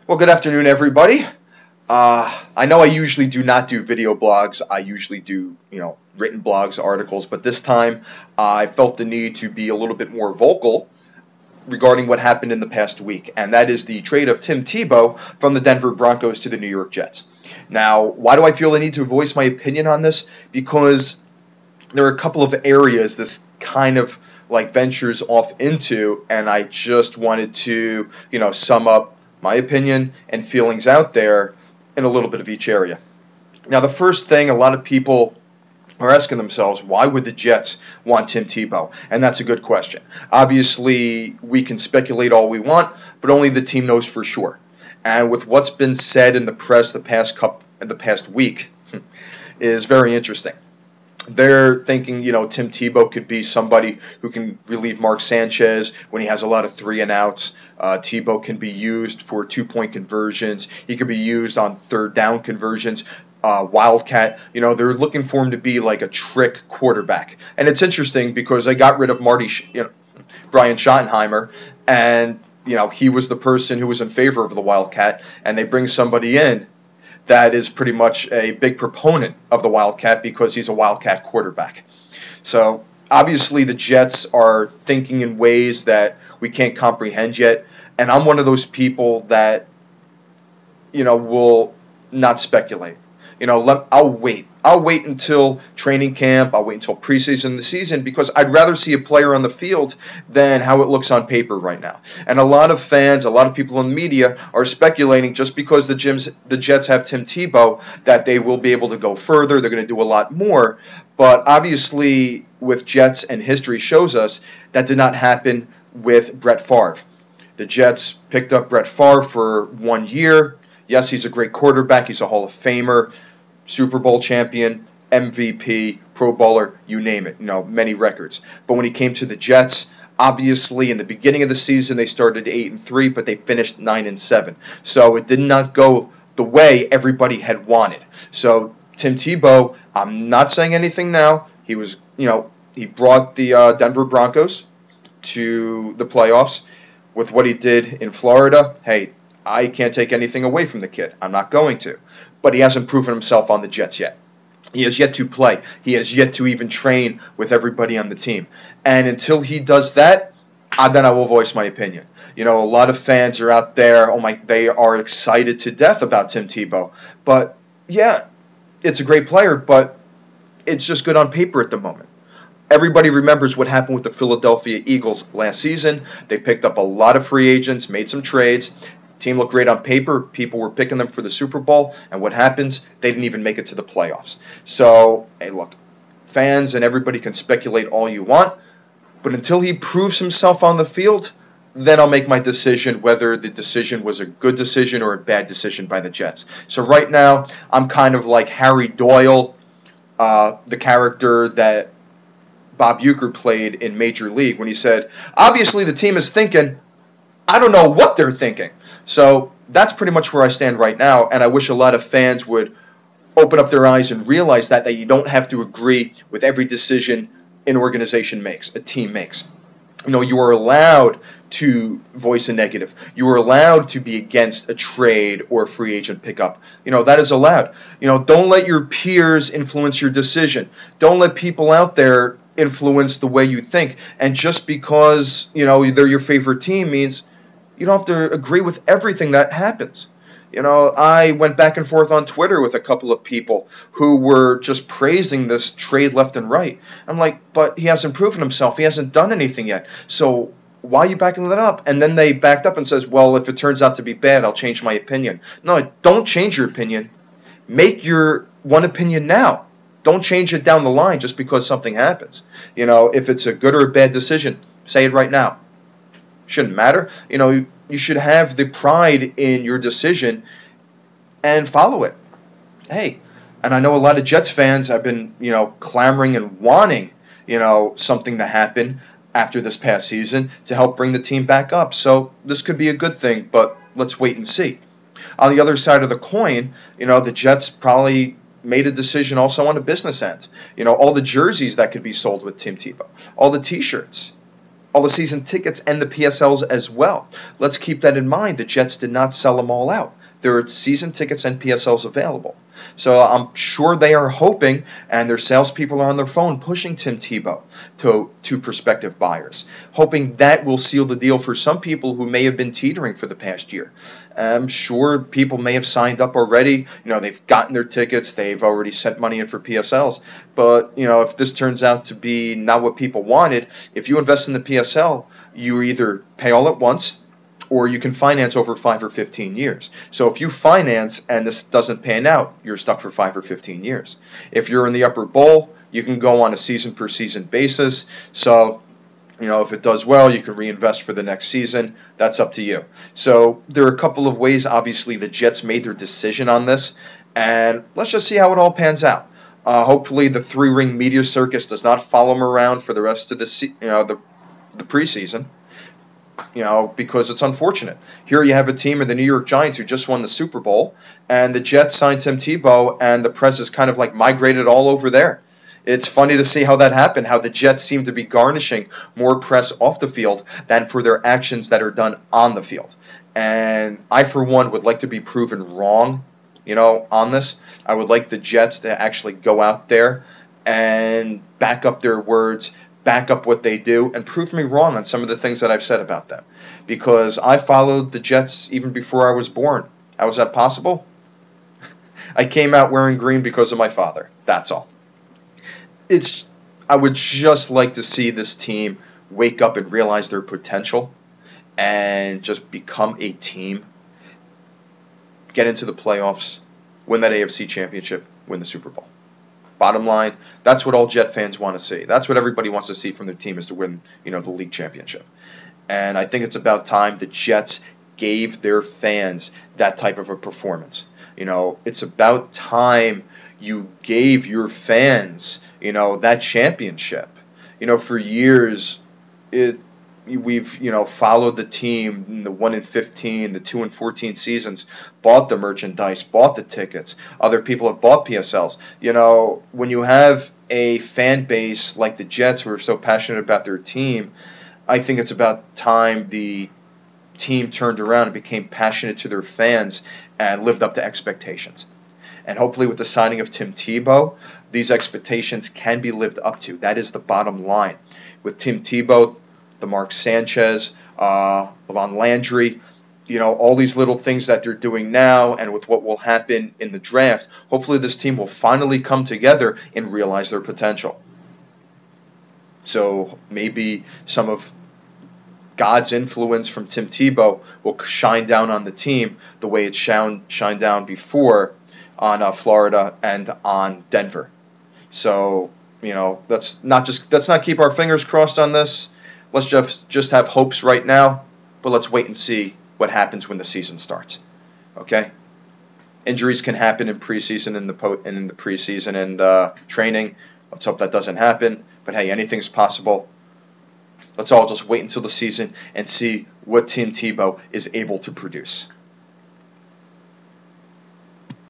Well, good afternoon, everybody. I know I usually do not do video blogs. I usually do, written blogs, articles, but this time I felt the need to be a little bit more vocal regarding what happened in the past week, and that is the trade of Tim Tebow from the Denver Broncos to the New York Jets. Now, why do I feel the need to voice my opinion on this? Because there are a couple of areas this kind of ventures off into, and I just wanted to, sum up my opinion and feelings out there in a little bit of each area. Now, the first thing, a lot of people are asking themselves, why would the Jets want Tim Tebow? And that's a good question. Obviously, we can speculate all we want, but only the team knows for sure. And with what's been said in the press the past week is very interesting. They're thinking, Tim Tebow could be somebody who can relieve Mark Sanchez when he has a lot of 3-and-outs. Tebow can be used for 2-point conversions. He could be used on third down conversions. Wildcat, they're looking for him to be like a trick quarterback. And it's interesting because they got rid of Brian Schottenheimer, and he was the person who was in favor of the Wildcat, and they bring somebody in that is pretty much a big proponent of the Wildcat because he's a Wildcat quarterback. So obviously the Jets are thinking in ways that we can't comprehend yet, and I'm one of those people that will not speculate. I'll wait. I'll wait until training camp. I'll wait until preseason, the season, because I'd rather see a player on the field than how it looks on paper right now. And a lot of fans, a lot of people in the media are speculating just because the Jets have Tim Tebow that they will be able to go further. They're going to do a lot more. But obviously, with Jets, and history shows us, that did not happen with Brett Favre. The Jets picked up Brett Favre for 1 year. Yes, he's a great quarterback. He's a Hall of Famer, Super Bowl champion, MVP, Pro Bowler, you name it, many records. But when he came to the Jets, obviously in the beginning of the season they started 8-3, but they finished 9-7. So it did not go the way everybody had wanted. So Tim Tebow, I'm not saying anything now. He was, he brought the Denver Broncos to the playoffs with what he did in Florida. Hey, I can't take anything away from the kid. I'm not going to. But he hasn't proven himself on the Jets yet. He has yet to play. He has yet to even train with everybody on the team. And until he does that, then I will voice my opinion. A lot of fans are out there, they are excited to death about Tim Tebow. But, yeah, it's a great player, but it's just good on paper at the moment. Everybody remembers what happened with the Philadelphia Eagles last season. They picked up a lot of free agents, made some trades. Team looked great on paper. People were picking them for the Super Bowl. And what happens? They didn't even make it to the playoffs. So, hey, look, fans and everybody can speculate all you want. But until he proves himself on the field, then I'll make my decision whether the decision was a good decision or a bad decision by the Jets. So right now, I'm kind of like Harry Doyle, the character that Bob Uecker played in Major League when he said, obviously the team is thinking, I don't know what they're thinking. So that's pretty much where I stand right now, and I wish a lot of fans would open up their eyes and realize that you don't have to agree with every decision an organization makes, a team makes. You are allowed to voice a negative. You are allowed to be against a trade or a free agent pickup. That is allowed. Don't let your peers influence your decision. Don't let people out there influence the way you think. And just because, they're your favorite team means you don't have to agree with everything that happens. I went back and forth on Twitter with a couple of people who were just praising this trade left and right. I'm like, but he hasn't proven himself. He hasn't done anything yet. So why are you backing that up? And then they backed up and says, well, if it turns out to be bad, I'll change my opinion. No, don't change your opinion. Make your one opinion now. Don't change it down the line just because something happens. If it's a good or a bad decision, say it right now. Shouldn't matter. You should have the pride in your decision and follow it. Hey, and I know a lot of Jets fans have been, clamoring and wanting, something to happen after this past season to help bring the team back up. So this could be a good thing, but let's wait and see. On the other side of the coin, the Jets probably made a decision also on a business end. All the jerseys that could be sold with Tim Tebow, all the T-shirts, all the season tickets and the PSLs as well. Let's keep that in mind. The Jets did not sell them all out. There are season tickets and PSLs available. So I'm sure they are hoping, and their salespeople are on their phone pushing Tim Tebow to prospective buyers, hoping that will seal the deal for some people who may have been teetering for the past year. I'm sure people may have signed up already. They've gotten their tickets. They've already sent money in for PSLs. But, if this turns out to be not what people wanted, if you invest in the PSL, you either pay all at once, or you can finance over 5 or 15 years. So if you finance and this doesn't pan out, you're stuck for 5 or 15 years. If you're in the upper bowl, you can go on a season-per-season basis. So, if it does well, you can reinvest for the next season. That's up to you. So there are a couple of ways. Obviously, the Jets made their decision on this, and let's just see how it all pans out. Hopefully, the three-ring media circus does not follow them around for the rest of the preseason. Because it's unfortunate. Here you have a team of the New York Giants who just won the Super Bowl, and the Jets signed Tim Tebow, and the press is kind of like migrated all over there. It's funny to see how that happened, how the Jets seem to be garnishing more press off the field than for their actions that are done on the field. And I, for one, would like to be proven wrong, on this. I would like the Jets to actually go out there and back up their words, back up what they do, and prove me wrong on some of the things that I've said about them. Because I followed the Jets even before I was born. How is that possible? I came out wearing green because of my father. That's all. I would just like to see this team wake up and realize their potential and just become a team, get into the playoffs, win that AFC championship, win the Super Bowl. Bottom line, that's what all Jet fans want to see. That's what everybody wants to see from their team, is to win, the league championship. And I think it's about time the Jets gave their fans that type of a performance. It's about time you gave your fans, that championship. For years, we've followed the team in the 1-15, the 2-14 seasons, bought the merchandise, bought the tickets. Other people have bought PSLs. When you have a fan base like the Jets who are so passionate about their team, I think it's about time the team turned around and became passionate to their fans and lived up to expectations. And hopefully with the signing of Tim Tebow, these expectations can be lived up to. That is the bottom line. With Tim Tebow, the Mark Sanchez, Levon Landry, all these little things that they're doing now, and with what will happen in the draft, hopefully this team will finally come together and realize their potential. So maybe some of God's influence from Tim Tebow will shine down on the team the way it shined down before on Florida and on Denver. So, let's not keep our fingers crossed on this. Let's just have hopes right now, but let's wait and see what happens when the season starts. Okay? Injuries can happen in preseason and in the preseason and training. Let's hope that doesn't happen. But hey, anything's possible. Let's all just wait until the season and see what Tim Tebow is able to produce.